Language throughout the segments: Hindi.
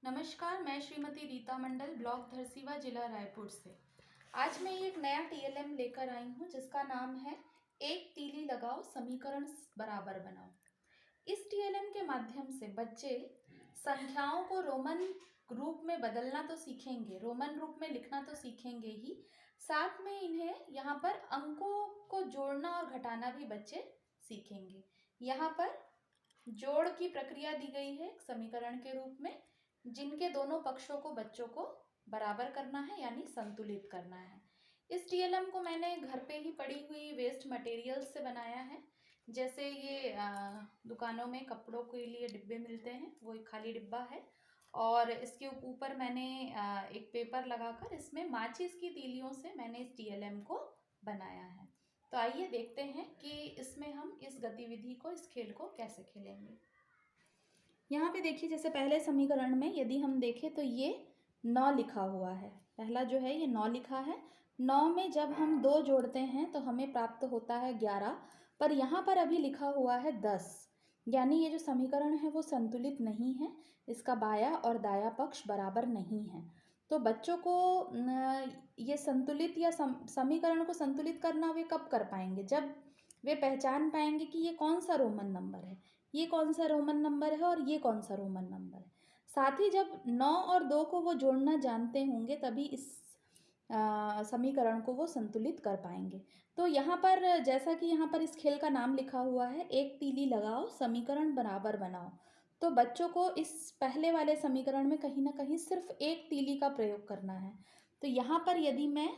नमस्कार, मैं श्रीमती रीता मंडल, ब्लॉक धरसीवा, जिला रायपुर से। आज मैं एक नया टीएलएम लेकर आई हूँ जिसका नाम है एक तीली लगाओ समीकरण बराबर बनाओ। इस टीएलएम के माध्यम से बच्चे संख्याओं को रोमन रूप में बदलना तो सीखेंगे, रोमन रूप में लिखना तो सीखेंगे ही, साथ में इन्हें यहाँ पर अंकों को जोड़ना और घटाना भी बच्चे सीखेंगे। यहाँ पर जोड़ की प्रक्रिया दी गई है एक समीकरण के रूप में, जिनके दोनों पक्षों को बच्चों को बराबर करना है यानी संतुलित करना है। इस टीएलएम को मैंने घर पे ही पड़ी हुई वेस्ट मटेरियल्स से बनाया है। जैसे ये दुकानों में कपड़ों के लिए डिब्बे मिलते हैं, वो एक खाली डिब्बा है और इसके ऊपर मैंने एक पेपर लगाकर इसमें माचिस की तीलियों से मैंने इस टीएलएम को बनाया है। तो आइए देखते हैं कि इसमें हम इस गतिविधि को, इस खेल को कैसे खेलेंगे। यहाँ पे देखिए, जैसे पहले समीकरण में यदि हम देखें तो ये 9 लिखा हुआ है। पहला जो है ये 9 लिखा है। 9 में जब हम 2 जोड़ते हैं तो हमें प्राप्त होता है 11, पर यहाँ पर अभी लिखा हुआ है 10, यानी ये जो समीकरण है वो संतुलित नहीं है। इसका बाया और दाया पक्ष बराबर नहीं है। तो बच्चों को ये संतुलित या समीकरण को संतुलित करना वे कब कर पाएंगे? जब वे पहचान पाएंगे कि ये कौन सा रोमन नंबर है, ये कौन सा रोमन नंबर है और ये कौन सा रोमन नंबर है। साथ ही जब 9 और 2 को वो जोड़ना जानते होंगे तभी इस समीकरण को वो संतुलित कर पाएंगे। तो यहाँ पर जैसा कि यहाँ पर इस खेल का नाम लिखा हुआ है, एक तीली लगाओ समीकरण बराबर बनाओ, तो बच्चों को इस पहले वाले समीकरण में कहीं ना कहीं सिर्फ एक तीली का प्रयोग करना है। तो यहाँ पर यदि मैं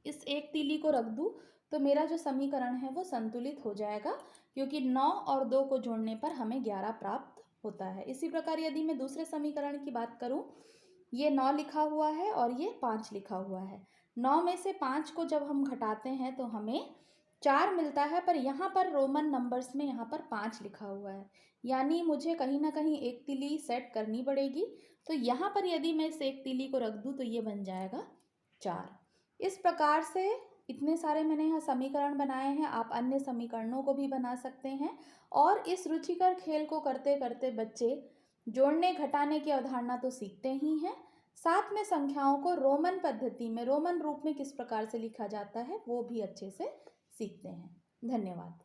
इस एक तीली को रख दूँ तो मेरा जो समीकरण है वो संतुलित हो जाएगा, क्योंकि 9 और 2 को जोड़ने पर हमें 11 प्राप्त होता है। इसी प्रकार यदि मैं दूसरे समीकरण की बात करूं, ये 9 लिखा हुआ है और ये 5 लिखा हुआ है। 9 में से 5 को जब हम घटाते हैं तो हमें 4 मिलता है, पर यहाँ पर रोमन नंबर्स में यहाँ पर 5 लिखा हुआ है, यानी मुझे कहीं ना कहीं एक तीली सेट करनी पड़ेगी। तो यहाँ पर यदि मैं इस एक तीली को रख दूँ तो ये बन जाएगा 4। इस प्रकार से इतने सारे मैंने यहाँ समीकरण बनाए हैं, आप अन्य समीकरणों को भी बना सकते हैं। और इस रुचिकर खेल को करते करते बच्चे जोड़ने घटाने की अवधारणा तो सीखते ही हैं, साथ में संख्याओं को रोमन पद्धति में, रोमन रूप में किस प्रकार से लिखा जाता है वो भी अच्छे से सीखते हैं। धन्यवाद।